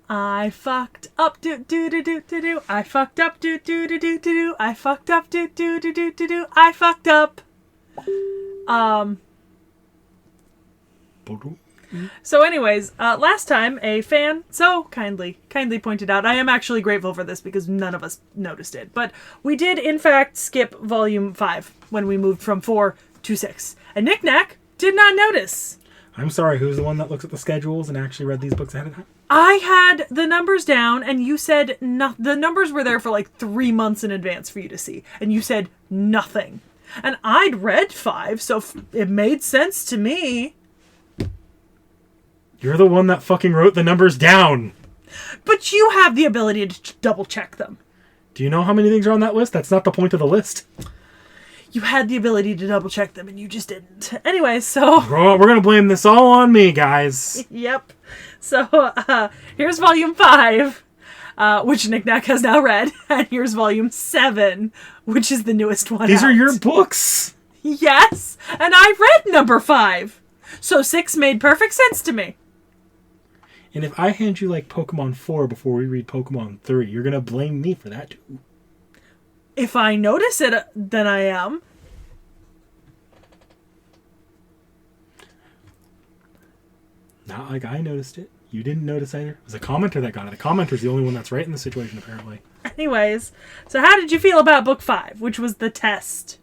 I fucked up, do do do do do do. I fucked up, do do do do do do. I fucked up, do do do do do do. I fucked up. So anyways, last time a fan so kindly pointed out, I am actually grateful for this because none of us noticed it, but we did in fact skip volume 5 when we moved from 4 to 6. And Nick Nack did not notice. I'm sorry, who's the one that looks at the schedules and actually read these books ahead of time? I had the numbers down and you said the numbers were there for like 3 months in advance for you to see. And you said nothing. And I'd read 5, so it made sense to me. You're the one that fucking wrote the numbers down. But you have the ability to double check them. Do you know how many things are on that list? That's not the point of the list. You had the ability to double check them and you just didn't. Anyway, so... We're going to blame this all on me, guys. Yep. So, here's volume 5, which Nick Nack has now read. And here's volume 7, which is the newest one These out. are your books. Yes, and I read number 5. So 6 made perfect sense to me. And if I hand you, like, Pokemon 4 before we read Pokemon 3, you're going to blame me for that, too. If I notice it, then I am. Not like I noticed it. You didn't notice either. It was a commenter that got it. The commenter's the only one that's right in the situation, apparently. Anyways, so how did you feel about book 5, which was the test?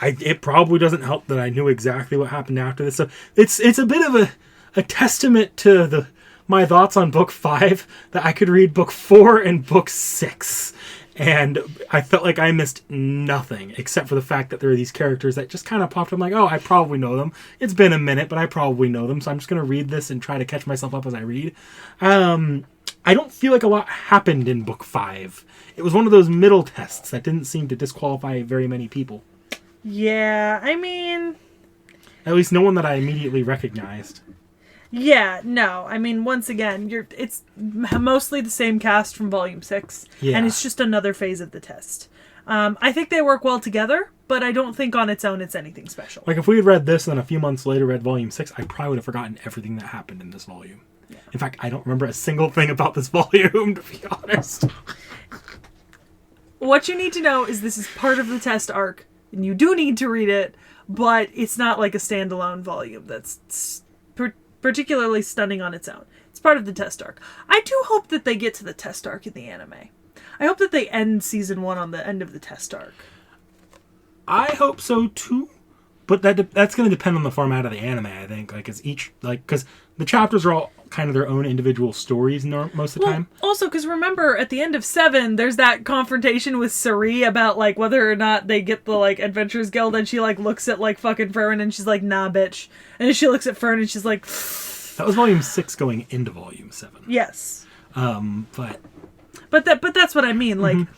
It probably doesn't help that I knew exactly what happened after this. So it's a bit of a testament to my thoughts on book 5 that I could read book 4 and book 6. And I felt like I missed nothing except for the fact that there are these characters that just kind of popped up. I'm like, oh, I probably know them. It's been a minute, but I probably know them. So I'm just going to read this and try to catch myself up as I read. I don't feel like a lot happened in book 5. It was one of those middle tests that didn't seem to disqualify very many people. Yeah, I mean... At least no one that I immediately recognized. Yeah, no. I mean, once again, it's mostly the same cast from Volume 6. Yeah. And it's just another phase of the test. I think they work well together, but I don't think on its own it's anything special. Like, if we had read this and then a few months later read Volume 6, I probably would have forgotten everything that happened in this volume. Yeah. In fact, I don't remember a single thing about this volume, to be honest. What you need to know is this is part of the test arc, and you do need to read it, but it's not like a standalone volume that's particularly stunning on its own. It's part of the test arc. I do hope that they get to the test arc in the anime. I hope that they end season 1 on the end of the test arc. I hope so too, but that's going to depend on the format of the anime. I think, because the chapters are all kind of their own individual stories most of the time. Also, because remember, at the end of 7, there's that confrontation with Sari about, like, whether or not they get the, like, Adventurers Guild, and she, like, looks at, like, fucking Fern, and she's like, nah, bitch. And then she looks at Fern, and she's like... That was Volume 6 going into Volume 7. Yes. But that's what I mean, like...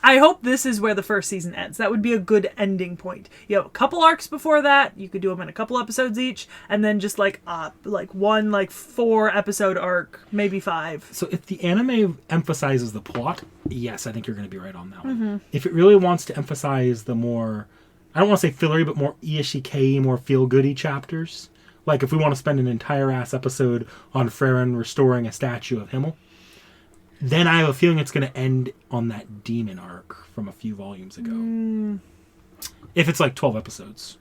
I hope this is where the first season ends. That would be a good ending point. You have a couple arcs before that. You could do them in a couple episodes each, and then just like one 4 episode arc, maybe 5. So if the anime emphasizes the plot, yes, I think you're going to be right on that one. If it really wants to emphasize the more, I don't want to say fillery, but more Iashikei, more feel-goody chapters, like if we want to spend an entire ass episode on Freyren restoring a statue of Himmel, then I have a feeling it's going to end on that demon arc from a few volumes ago. If it's like 12 episodes.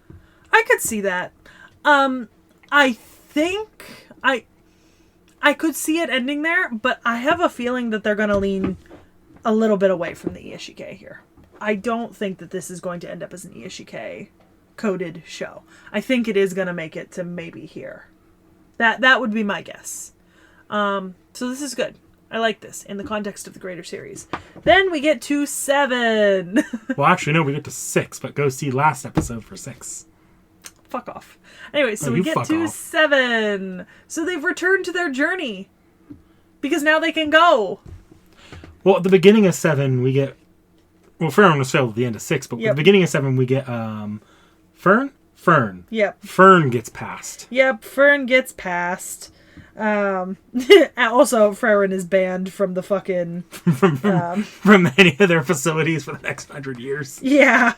I could see that. I think I could see it ending there, but I have a feeling that they're going to lean a little bit away from the Iashikei here. I don't think that this is going to end up as an Iashikei coded show. I think it is going to make it to maybe here. That would be my guess. So this is good. I like this in the context of the greater series. Then we get to 7. Well, actually, no, we get to 6, but go see last episode for 6. Fuck off. Anyway, so we get to 7. So they've returned to their journey. Because now they can go. Well, at the beginning of 7, we get... Well, Fern was still at the end of 6, but at the beginning of 7, we get... Fern? Fern. Yep. Fern gets passed. Yep, Fern gets passed. Also, Freyren is banned from the fucking... from any of their facilities for the next 100 years. Yeah,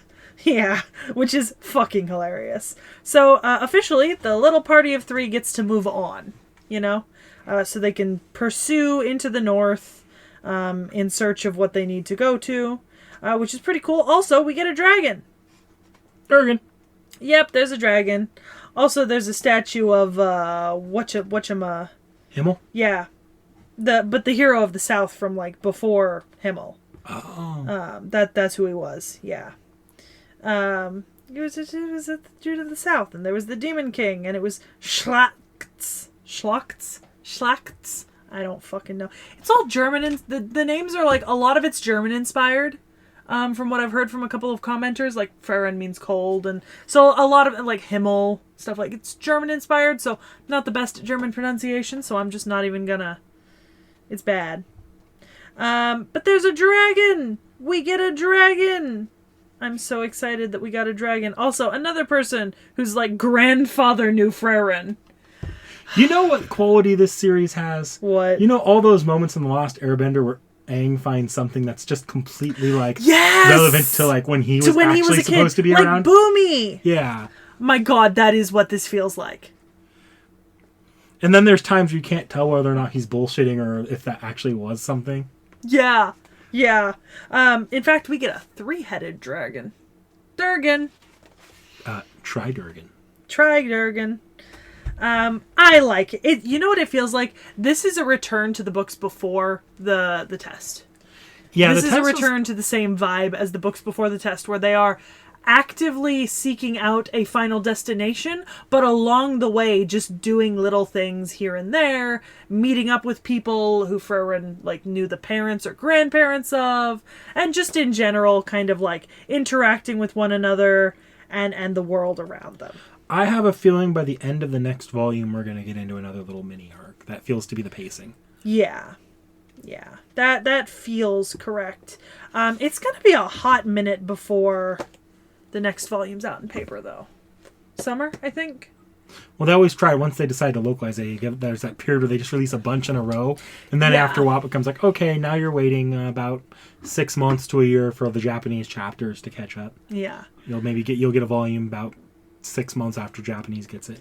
which is fucking hilarious. So, officially, the little party of 3 gets to move on. so they can pursue into the north in search of what they need to go to, which is pretty cool. Also, we get a dragon. Durgan. Yep, there's a dragon. Also, there's a statue of whatchama. Himmel? Yeah, but the hero of the South from like before Himmel. Oh. That's who he was. Yeah. It was the dude of the South, and there was the Demon King, and it was Schlachts. I don't fucking know. It's all German, and the names are like, a lot of it's German inspired. From what I've heard from a couple of commenters, like Freren means cold, and so a lot of like Himmel stuff, like it's German inspired, so not the best German pronunciation, so I'm just not even gonna. It's bad. But there's a dragon. We get a dragon. I'm so excited that we got a dragon. Also, another person who's like grandfather knew Freren. You know what quality this series has? What? You know all those moments in The Last Airbender where Aang finds something that's just completely like relevant to like when he was actually supposed to be like around? Boomy! Yeah. My god, that is what this feels like. And then there's times you can't tell whether or not he's bullshitting or if that actually was something. Yeah. Yeah. In fact, we get a 3-headed dragon. Durgan. Tri-Durgan. Tri-Durgan. I like it. You know what it feels like? This is a return to the books before the test. Yeah, this is a return to the same vibe as the books before the test, where they are actively seeking out a final destination, but along the way just doing little things here and there, meeting up with people who Freren like knew the parents or grandparents of, and just in general kind of like interacting with one another and the world around them. I have a feeling by the end of the next volume we're going to get into another little mini arc. That feels to be the pacing. Yeah. Yeah. That feels correct. It's going to be a hot minute before the next volume's out in paper, though. Summer, I think. Well, they always try. Once they decide to localize it, there's that period where they just release a bunch in a row. And then after a while it becomes like, okay, now you're waiting about 6 months to a year for the Japanese chapters to catch up. Yeah. You'll get a volume about 6 months after Japanese gets it.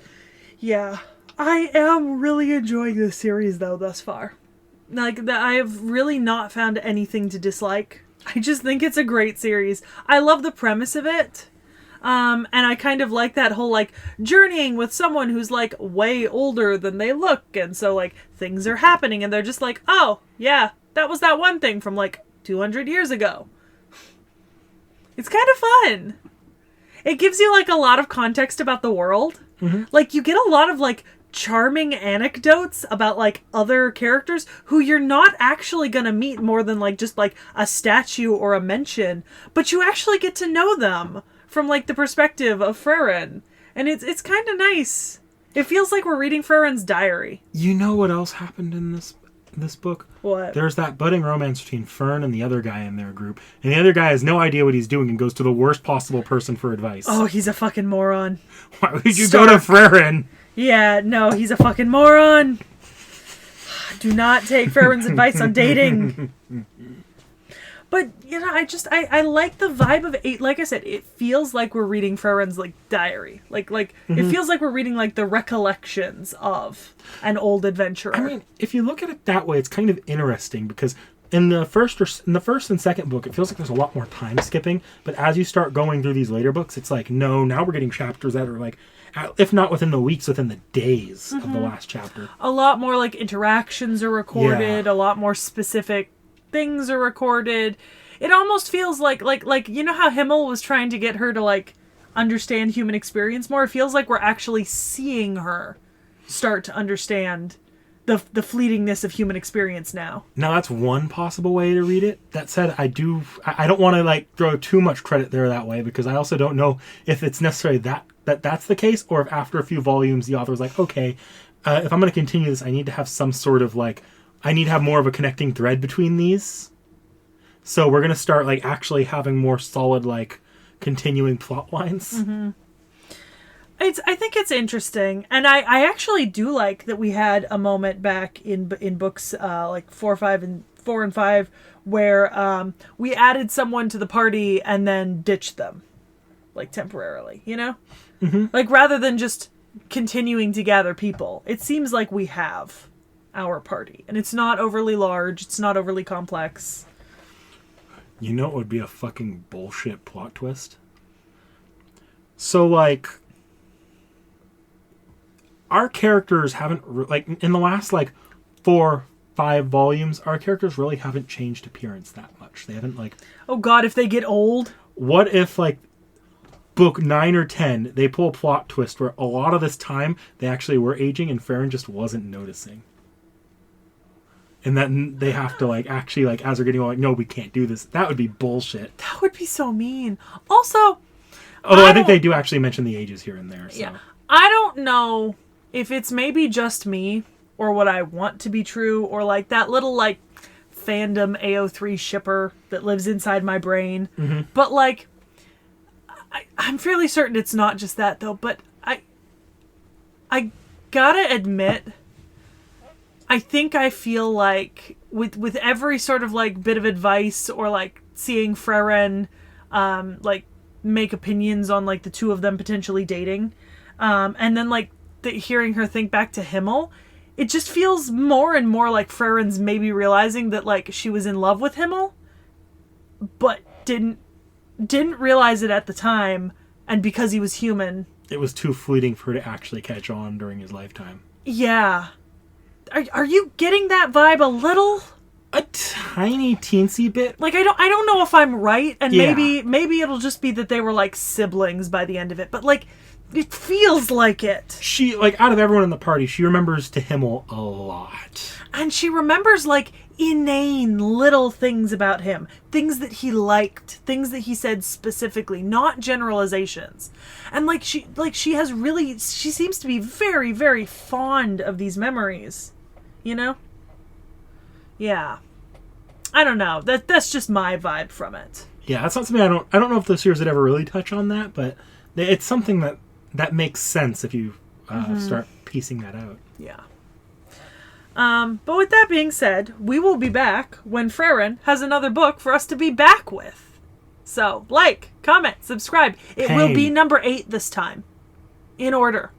Yeah. I am really enjoying this series, though, thus far. Like, I have really not found anything to dislike. I just think it's a great series. I love the premise of it. And I kind of like that whole, like, journeying with someone who's, like, way older than they look. And so, like, things are happening and they're just like, oh, yeah, that was that one thing from, like, 200 years ago. It's kind of fun. It gives you, like, a lot of context about the world. Mm-hmm. Like, you get a lot of, like, charming anecdotes about, like, other characters who you're not actually gonna meet more than, like, just, like, a statue or a mention. But you actually get to know them from, like, the perspective of Freren. And it's kind of nice. It feels like we're reading Freren's diary. You know what else happened in this book? What? There's that budding romance between Fern and the other guy in their group. And the other guy has no idea what he's doing and goes to the worst possible person for advice. Oh, he's a fucking moron. Why would you go to Freren? Yeah, no, he's a fucking moron. Do not take Freren's advice on dating. But, you know, I like the vibe of it. Like I said, it feels like we're reading Freren's, like, diary. Like mm-hmm. It feels like we're reading, like, the recollections of an old adventurer. I mean, if you look at it that way, it's kind of interesting because in the first and second book, it feels like there's a lot more time skipping. But as you start going through these later books, it's like, no, now we're getting chapters that are, like, if not within the weeks, within the days mm-hmm. of the last chapter. A lot more, like, interactions are recorded. Yeah. A lot more specific things are recorded. It almost feels like you know how Himmel was trying to get her to, like, understand human experience more? It feels like we're actually seeing her start to understand the fleetingness of human experience now. Now, that's one possible way to read it. That said, I don't want to, like, throw too much credit there that way, because I also don't know if it's necessarily that's the case, or if after a few volumes the author's like, okay, if I'm going to continue this, I need to have some sort of, like, I need to have more of a connecting thread between these. So we're going to start, like, actually having more solid, like, continuing plot lines. Mm-hmm. I think it's interesting. And I actually do like that we had a moment back in books like 4 and 5 where we added someone to the party and then ditched them, like, temporarily, you know? Mm-hmm. Like, rather than just continuing to gather people. It seems like we have our party, and it's not overly large. It's not overly complex. You know what would be a fucking bullshit plot twist? So, like, our characters haven't, like, in the last, like, 4-5 volumes, our characters really haven't changed appearance that much. They haven't, like... Oh god, if they get old? What if, like, book 9 or 10, they pull a plot twist where a lot of this time they actually were aging and Farron just wasn't noticing? And then they have to, like, actually, like, as they're getting old, like, no, we can't do this. That would be bullshit. That would be so mean. Also... Although I think they do actually mention the ages here and there. So. Yeah. I don't know if it's maybe just me or what I want to be true or like that little like fandom AO3 shipper that lives inside my brain. Mm-hmm. But like, I'm fairly certain it's not just that though. But I gotta admit, I think I feel like with every sort of like bit of advice or like seeing Freren, like make opinions on like the two of them potentially dating, and then like hearing her think back to Himmel, it just feels more and more like Freren's maybe realizing that like she was in love with Himmel, but didn't realize it at the time, and because he was human, it was too fleeting for her to actually catch on during his lifetime. Yeah, are you getting that vibe a little? A tiny teensy bit. Like I don't know if I'm right, and Yeah. maybe it'll just be that they were like siblings by the end of it, but like it feels like it. She, like, out of everyone in the party, she remembers to Himmel a lot. And she remembers like inane little things about him, things that he liked, things that he said specifically, not generalizations. And like she seems to be very, very fond of these memories, you know? Yeah. I don't know. That's just my vibe from it. Yeah, that's not something I don't know if the series would ever really touch on that, but it's something that makes sense if you start piecing that out. Yeah. But with that being said, we will be back when Freren has another book for us to be back with. So, like, comment, subscribe. It will be number 8 this time. In order.